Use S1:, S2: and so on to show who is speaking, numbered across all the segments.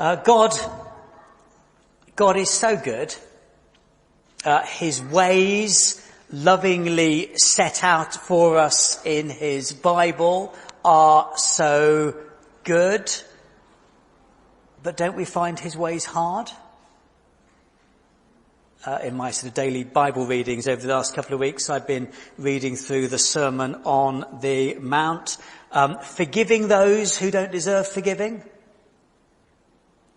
S1: God is so good. His ways, lovingly set out for us in his Bible, are so good. But don't we find his ways hard? In my sort of daily Bible readings over the last couple of weeks, I've been reading through the Sermon on the Mount, forgiving those who don't deserve forgiving,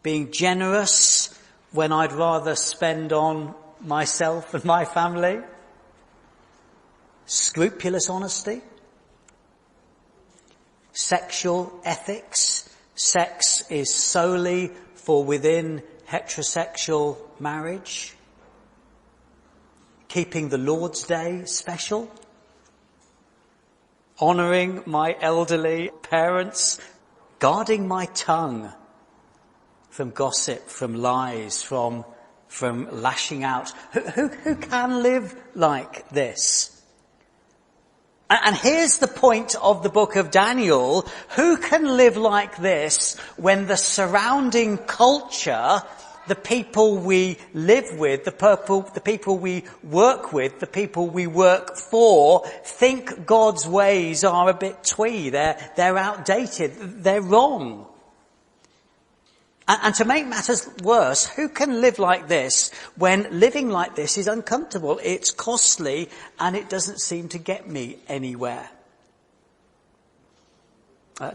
S1: being generous when I'd rather spend on myself and my family, scrupulous honesty, sexual ethics. Sex is solely for within heterosexual marriage. Keeping the Lord's Day special. Honouring my elderly parents. Guarding my tongue from gossip, from lies, from lashing out. Who can live like this? And here's the point of the book of Daniel. Who can live like this when the surrounding culture, the people we live with, the people we work with, the people we work for, think God's ways are a bit twee, they're outdated, they're wrong? And to make matters worse, who can live like this when living like this is uncomfortable, it's costly, and it doesn't seem to get me anywhere?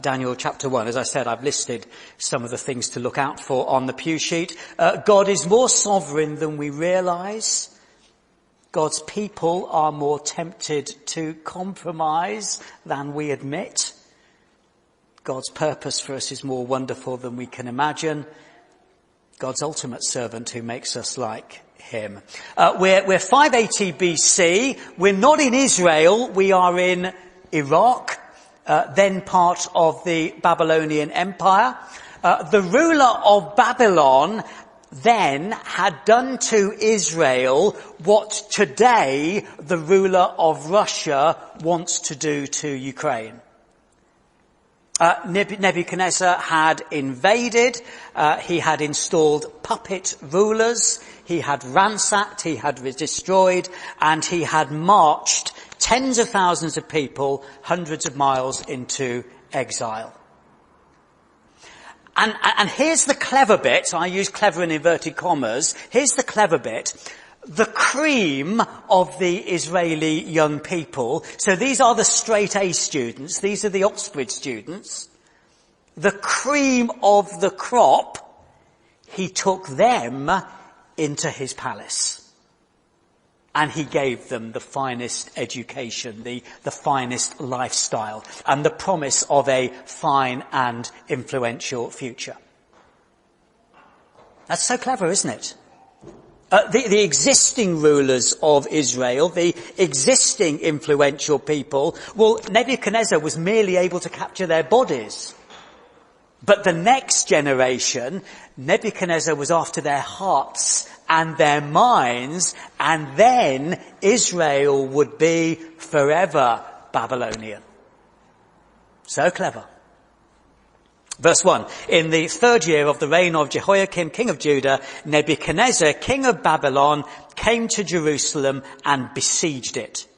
S1: Daniel chapter 1, as I said, I've listed some of the things to look out for on the pew sheet. God is more sovereign than we realise. God's people are more tempted to compromise than we admit. God's purpose for us is more wonderful than we can imagine. God's ultimate servant who makes us like him. We're 580 BC. We're not in Israel. We are in Iraq, then part of the Babylonian Empire. The ruler of Babylon then had done to Israel what today the ruler of Russia wants to do to Ukraine. Nebuchadnezzar had invaded, he had installed puppet rulers, he had ransacked, he had destroyed, and he had marched tens of thousands of people hundreds of miles into exile. And here's the clever bit, I use clever in inverted commas, here's the clever bit. The cream of the Israeli young people, so these are the straight A students, these are the Oxford students, the cream of the crop, he took them into his palace. And he gave them the finest education, the finest lifestyle, and the promise of a fine and influential future. That's so clever, isn't it? The existing rulers of Israel, the existing influential people, well, Nebuchadnezzar was merely able to capture their bodies. But the next generation, Nebuchadnezzar was after their hearts and their minds, and then Israel would be forever Babylonian. So clever. Verse 1, in the third year of the reign of Jehoiakim, king of Judah, Nebuchadnezzar, king of Babylon, came to Jerusalem and besieged it.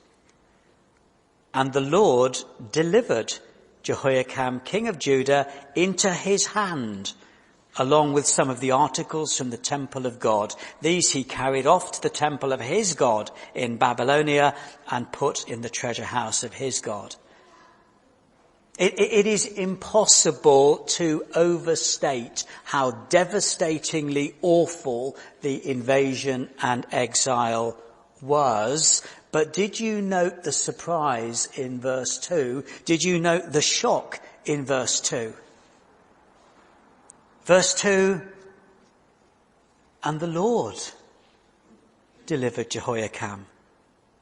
S1: And the Lord delivered Jehoiakim, king of Judah, into his hand, along with some of the articles from the temple of God. These he carried off to the temple of his God in Babylonia and put in the treasure house of his God. It is impossible to overstate how devastatingly awful the invasion and exile was. But did you note the surprise in verse 2? Did you note the shock in verse 2? Verse 2, and the Lord delivered Jehoiakim,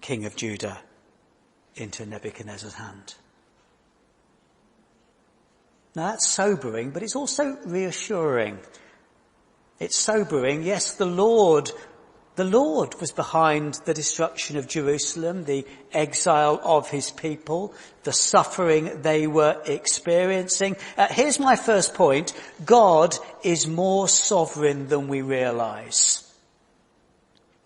S1: king of Judah, into Nebuchadnezzar's hand. Now that's sobering, but it's also reassuring. It's sobering. Yes, the Lord The Lord was behind the destruction of Jerusalem, the exile of his people, the suffering they were experiencing. Here's my first point. God is more sovereign than we realize.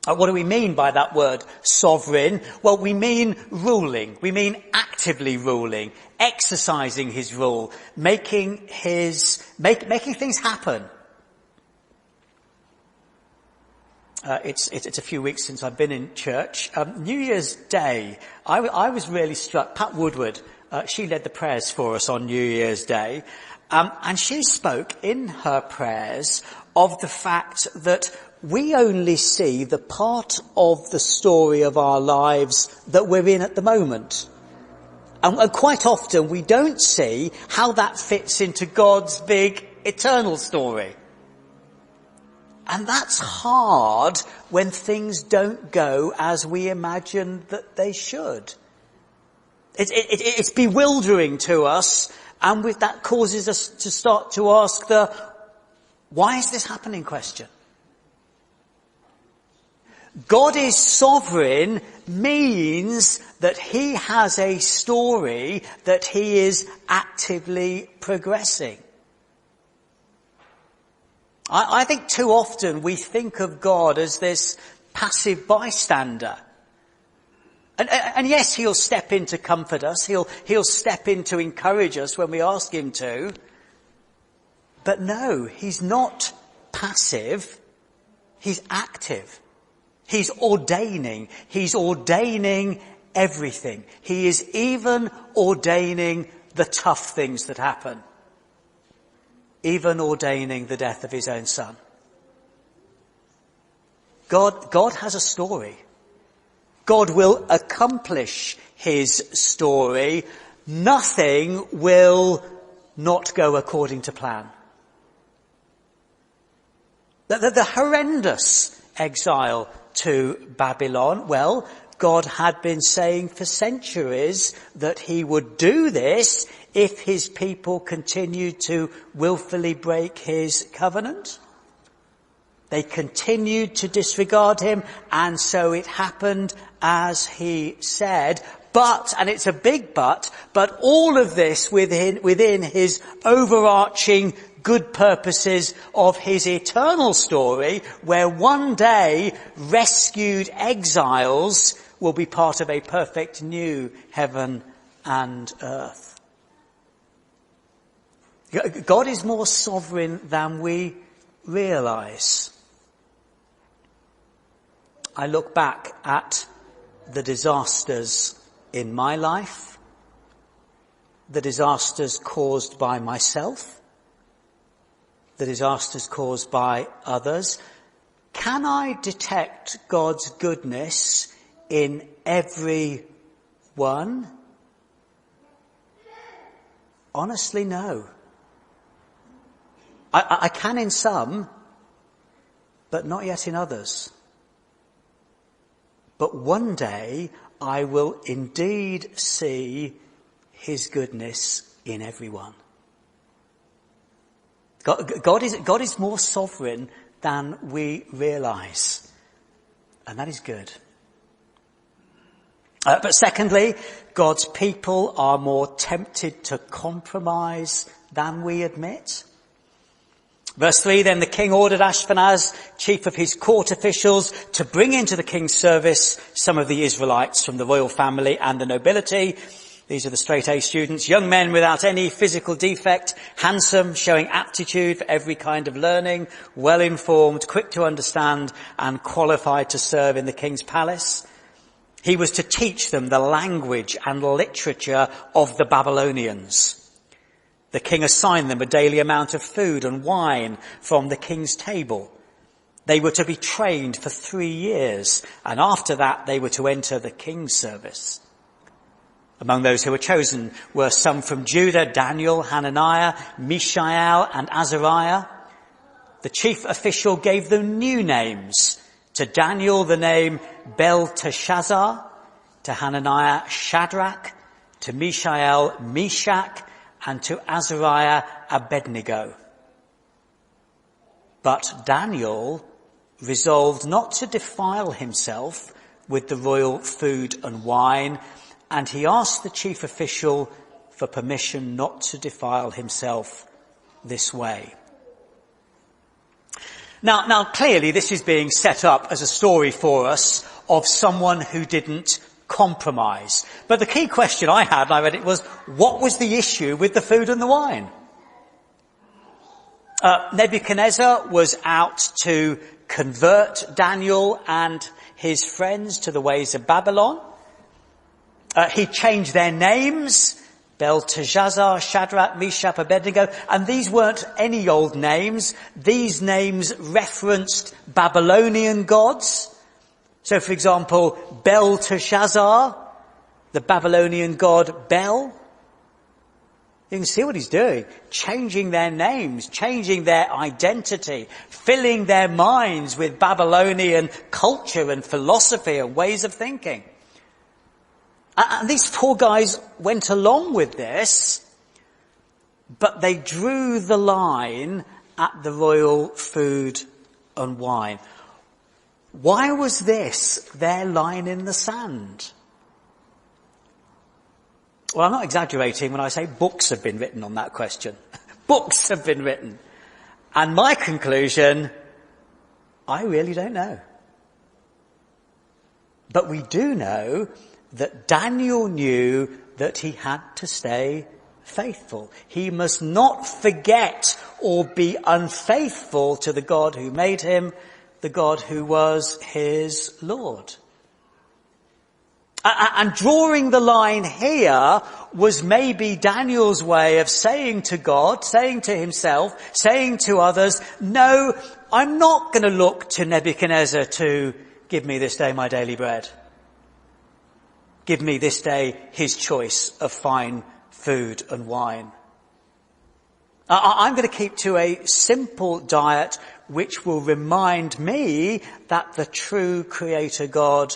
S1: What do we mean by that word, sovereign? Well, we mean ruling. We mean actively ruling, exercising his rule, making things happen. It's a few weeks since I've been in church. New Year's Day, I was really struck. Pat Woodward, she led the prayers for us on New Year's Day. And she spoke in her prayers of the fact that we only see the part of the story of our lives that we're in at the moment. And quite often we don't see how that fits into God's big eternal story. And that's hard when things don't go as we imagine that they should. It's bewildering to us, and that causes us to start to ask the why is this happening question. God is sovereign means that he has a story that he is actively progressing. I think too often we think of God as this passive bystander. And yes, he'll step in to comfort us. He'll step in to encourage us when we ask him to. But no, he's not passive. He's active. He's ordaining. He's ordaining everything. He is even ordaining the tough things that happen. Even ordaining the death of his own son. God has a story. God will accomplish his story. Nothing will not go according to plan. The horrendous exile to Babylon, well, God had been saying for centuries that he would do this if his people continued to willfully break his covenant. They continued to disregard him, and so it happened as he said. But, and it's a big but all of this within his overarching good purposes of his eternal story, where one day rescued exiles will be part of a perfect new heaven and earth. God is more sovereign than we realize. I look back at the disasters in my life, the disasters caused by myself, the disasters caused by others. Can I detect God's goodness in every one? Honestly, no. I can in some, but not yet in others. But one day I will indeed see his goodness in everyone. God is more sovereign than we realize. And that is good. But secondly, God's people are more tempted to compromise than we admit. Verse 3, then the king ordered Ashpenaz, chief of his court officials, to bring into the king's service some of the Israelites from the royal family and the nobility. These are the straight A students, young men without any physical defect, handsome, showing aptitude for every kind of learning, well-informed, quick to understand, and qualified to serve in the king's palace. He was to teach them the language and literature of the Babylonians. The king assigned them a daily amount of food and wine from the king's table. They were to be trained for 3 years, and after that they were to enter the king's service. Among those who were chosen were some from Judah, Daniel, Hananiah, Mishael, and Azariah. The chief official gave them new names. To Daniel the name Belteshazzar, to Hananiah Shadrach, to Mishael Meshach, and to Azariah Abednego. But Daniel resolved not to defile himself with the royal food and wine, and he asked the chief official for permission not to defile himself this way. Now, clearly this is being set up as a story for us of someone who didn't compromise. But the key question I had, and I read it, was, what was the issue with the food and the wine? Nebuchadnezzar was out to convert Daniel and his friends to the ways of Babylon. He changed their names, Belteshazzar, Shadrach, Meshach, Abednego, and these weren't any old names. These names referenced Babylonian gods. So, for example, Belteshazzar, the Babylonian god Bel. You can see what he's doing, changing their names, changing their identity, filling their minds with Babylonian culture and philosophy and ways of thinking. And these four guys went along with this, but they drew the line at the royal food and wine. Why was this their line in the sand? Well, I'm not exaggerating when I say books have been written on that question. Books have been written. And my conclusion, I really don't know. But we do know that Daniel knew that he had to stay faithful. He must not forget or be unfaithful to the God who made him, the God who was his Lord. And drawing the line here was maybe Daniel's way of saying to God, saying to himself, saying to others, no, I'm not going to look to Nebuchadnezzar to give me this day my daily bread. Give me this day his choice of fine food and wine. I'm going to keep to a simple diet which will remind me that the true Creator God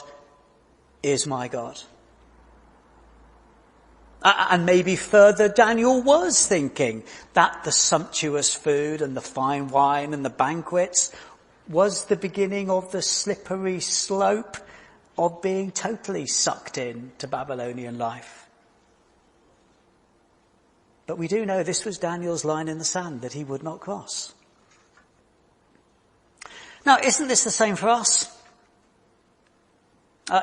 S1: is my God. And maybe further, Daniel was thinking that the sumptuous food and the fine wine and the banquets was the beginning of the slippery slope of being totally sucked in to Babylonian life. But we do know this was Daniel's line in the sand that he would not cross. Now, isn't this the same for us?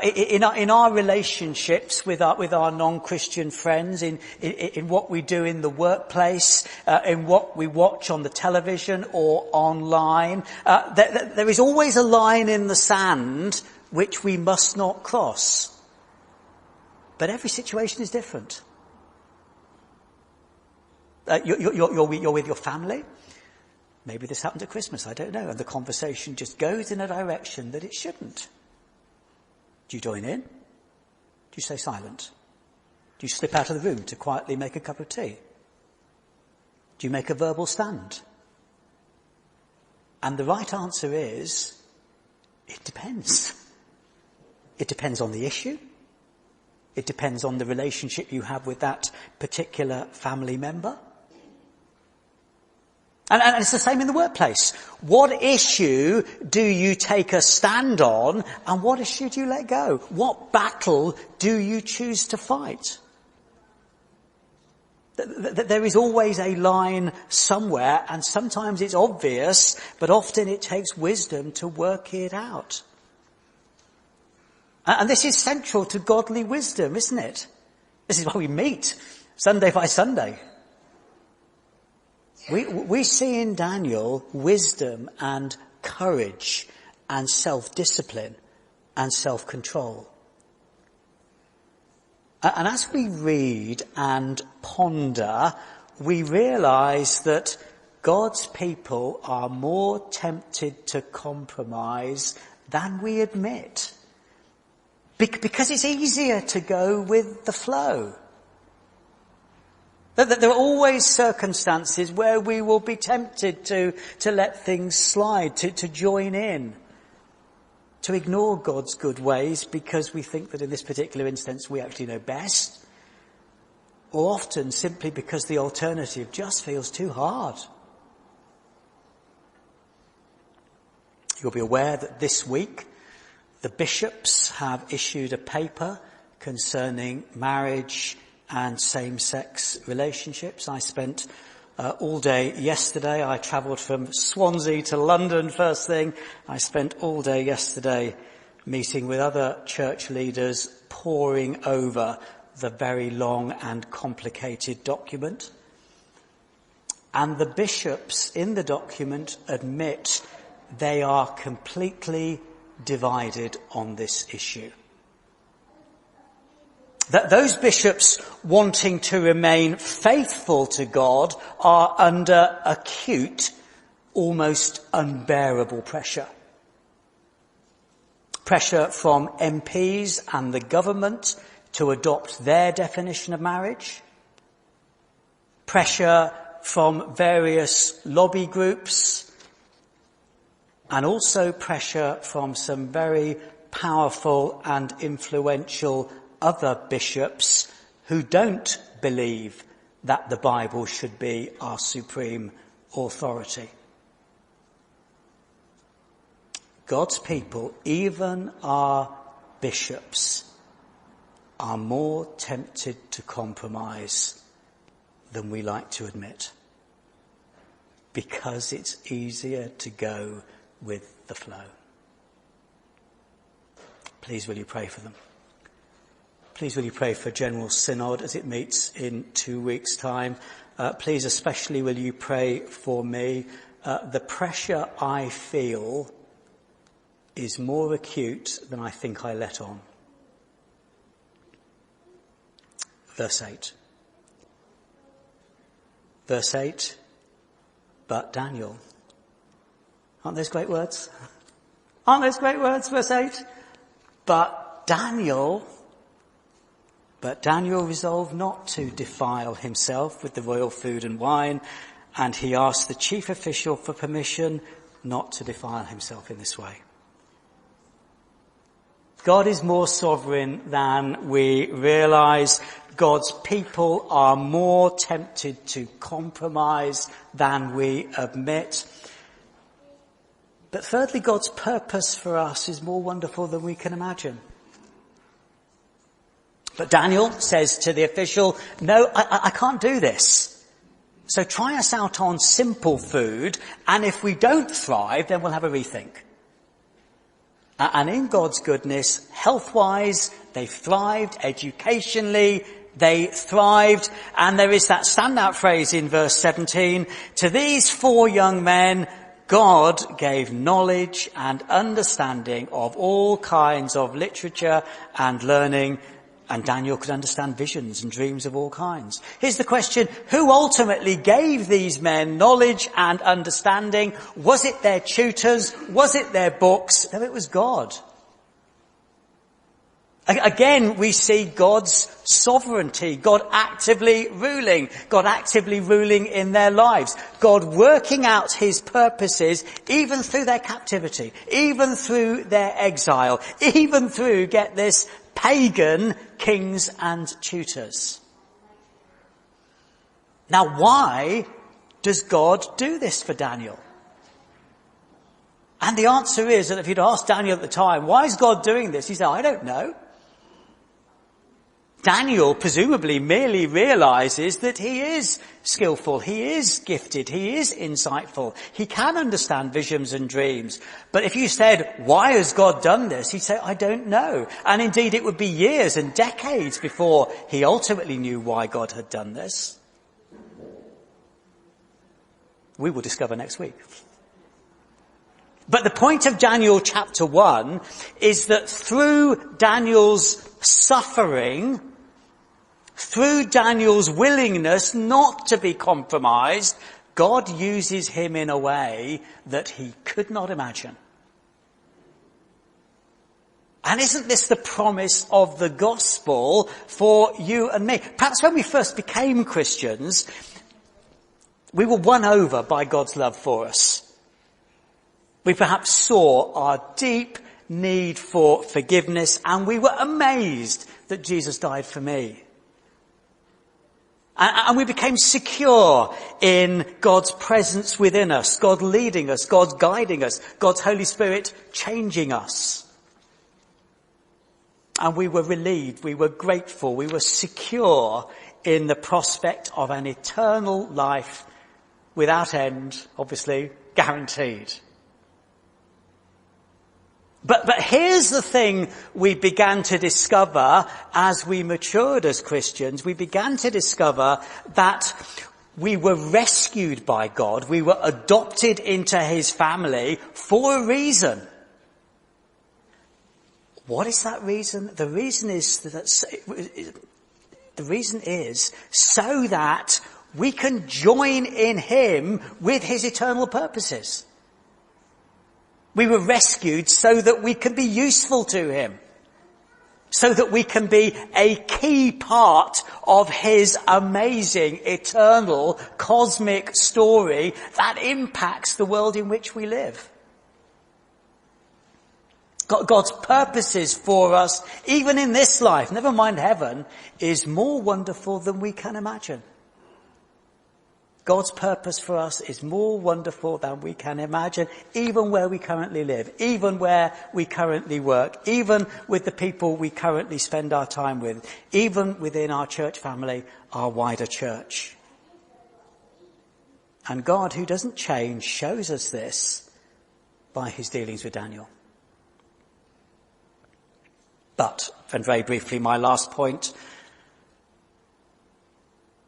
S1: In our relationships with our non-Christian friends, in what we do in the workplace, in what we watch on the television or online, there is always a line in the sand which we must not cross. But every situation is different. You're with your family. Maybe this happened at Christmas, I don't know, and the conversation just goes in a direction that it shouldn't. Do you join in? Do you stay silent? Do you slip out of the room to quietly make a cup of tea? Do you make a verbal stand? And the right answer is, it depends. It depends on the issue. It depends on the relationship you have with that particular family member. And it's the same in the workplace. What issue do you take a stand on, and what issue do you let go? What battle do you choose to fight? There is always a line somewhere, and sometimes it's obvious, but often it takes wisdom to work it out. And this is central to godly wisdom, isn't it? This is why we meet Sunday by Sunday. We see in Daniel wisdom and courage and self-discipline and self-control. And as we read and ponder, we realize that God's people are more tempted to compromise than we admit. Because it's easier to go with the flow. That there are always circumstances where we will be tempted to let things slide, to join in, to ignore God's good ways because we think that in this particular instance we actually know best, or often simply because the alternative just feels too hard. You'll be aware that this week the bishops have issued a paper concerning marriage and same-sex relationships. I spent all day yesterday. I travelled from Swansea to London first thing. I spent all day yesterday meeting with other church leaders, poring over the very long and complicated document. And the bishops in the document admit they are completely divided on this issue. That those bishops wanting to remain faithful to God are under acute, almost unbearable pressure. Pressure from MPs and the government to adopt their definition of marriage. Pressure from various lobby groups. And also pressure from some very powerful and influential other bishops who don't believe that the Bible should be our supreme authority. God's people, even our bishops, are more tempted to compromise than we like to admit, because it's easier to go with the flow. Please will you pray for them. Please will you pray for General Synod as it meets in 2 weeks' time. Please especially will you pray for me. The pressure I feel is more acute than I think I let on. Verse 8. Verse 8, but Daniel. Aren't those great words? Aren't those great words, verse 8? But Daniel resolved not to defile himself with the royal food and wine, and he asked the chief official for permission not to defile himself in this way. God is more sovereign than we realize. God's people are more tempted to compromise than we admit. But thirdly, God's purpose for us is more wonderful than we can imagine. But Daniel says to the official, no, I can't do this. So try us out on simple food, and if we don't thrive, then we'll have a rethink. And in God's goodness, health-wise, they thrived. Educationally, they thrived. And there is that standout phrase in verse 17, to these 4 young men, God gave knowledge and understanding of all kinds of literature and learning, and Daniel could understand visions and dreams of all kinds. Here's the question, who ultimately gave these men knowledge and understanding? Was it their tutors? Was it their books? No, it was God. Again, we see God's sovereignty, God actively ruling in their lives, God working out his purposes even through their captivity, even through their exile, even through, get this, pagan kings and tutors. Now, why does God do this for Daniel? And the answer is that if you'd asked Daniel at the time, why is God doing this? He said, I don't know. Daniel presumably merely realizes that he is skillful, he is gifted, he is insightful, he can understand visions and dreams. But if you said, why has God done this? He'd say, I don't know. And indeed it would be years and decades before he ultimately knew why God had done this. We will discover next week. But the point of Daniel chapter 1 is that through Daniel's suffering, through Daniel's willingness not to be compromised, God uses him in a way that he could not imagine. And isn't this the promise of the gospel for you and me? Perhaps when we first became Christians, we were won over by God's love for us. We perhaps saw our deep need for forgiveness, and we were amazed that Jesus died for me. And we became secure in God's presence within us, God leading us, God guiding us, God's Holy Spirit changing us. And we were relieved, we were grateful, we were secure in the prospect of an eternal life without end, obviously guaranteed. But here's the thing we began to discover as we matured as Christians. We began to discover that we were rescued by God. We were adopted into his family for a reason. What is that reason? The reason is so that we can join in him with his eternal purposes. We were rescued so that we can be useful to him, so that we can be a key part of his amazing, eternal, cosmic story that impacts the world in which we live. God's purposes for us, even in this life, never mind heaven, is more wonderful than we can imagine. God's purpose for us is more wonderful than we can imagine, even where we currently live, even where we currently work, even with the people we currently spend our time with, even within our church family, our wider church. And God, who doesn't change, shows us this by his dealings with Daniel. But, and very briefly, my last point,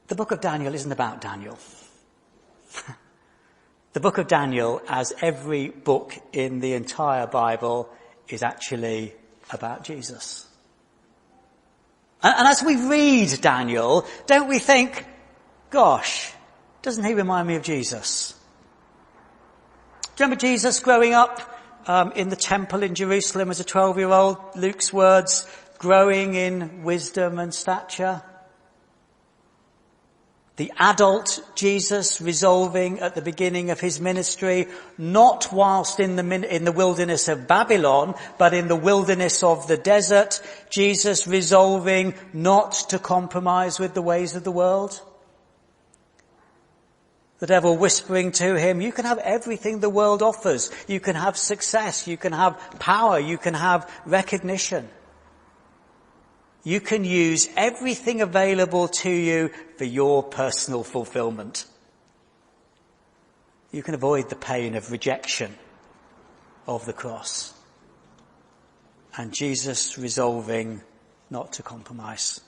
S1: the book of Daniel isn't about Daniel. The book of Daniel, as every book in the entire Bible, is actually about Jesus. And as we read Daniel, don't we think, gosh, doesn't he remind me of Jesus? Do you remember Jesus growing up in the temple in Jerusalem as a 12-year-old? Luke's words, growing in wisdom and stature. The adult Jesus resolving at the beginning of his ministry, not whilst in the wilderness of Babylon, but in the wilderness of the desert, Jesus resolving not to compromise with the ways of the world. The devil whispering to him, you can have everything the world offers. You can have success, you can have power, you can have recognition. You can use everything available to you for your personal fulfillment. You can avoid the pain of rejection of the cross. And Jesus resolving not to compromise.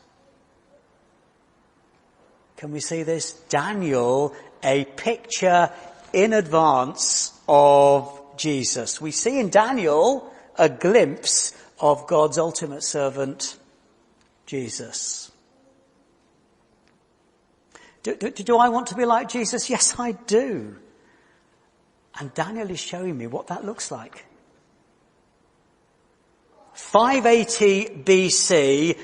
S1: Can we see this? Daniel, a picture in advance of Jesus. We see in Daniel a glimpse of God's ultimate servant, Jesus. Do I want to be like Jesus? Yes, I do. And Daniel is showing me what that looks like. 580 BC,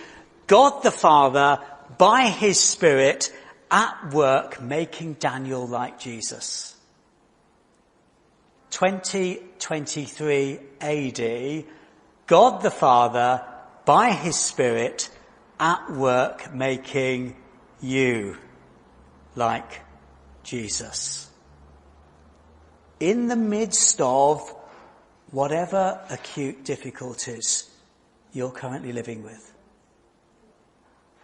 S1: God the Father, by his Spirit, at work making Daniel like Jesus. 2023 AD, God the Father, by his Spirit, at work making you like Jesus. In the midst of whatever acute difficulties you're currently living with.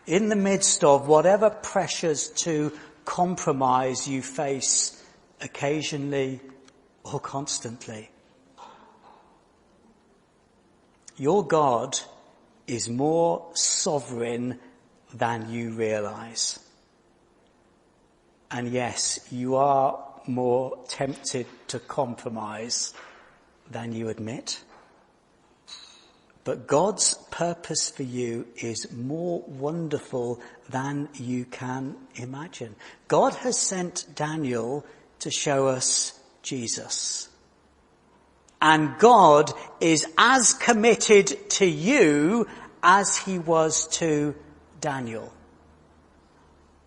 S1: In the midst of whatever pressures to compromise you face occasionally or constantly. Your God is more sovereign than you realize. And yes, you are more tempted to compromise than you admit. But God's purpose for you is more wonderful than you can imagine. God has sent Daniel to show us Jesus. And God is as committed to you as he was to Daniel.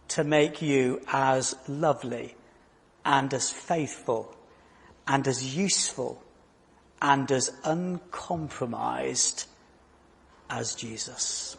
S1: To make you as lovely and as faithful and as useful and as uncompromised as Jesus.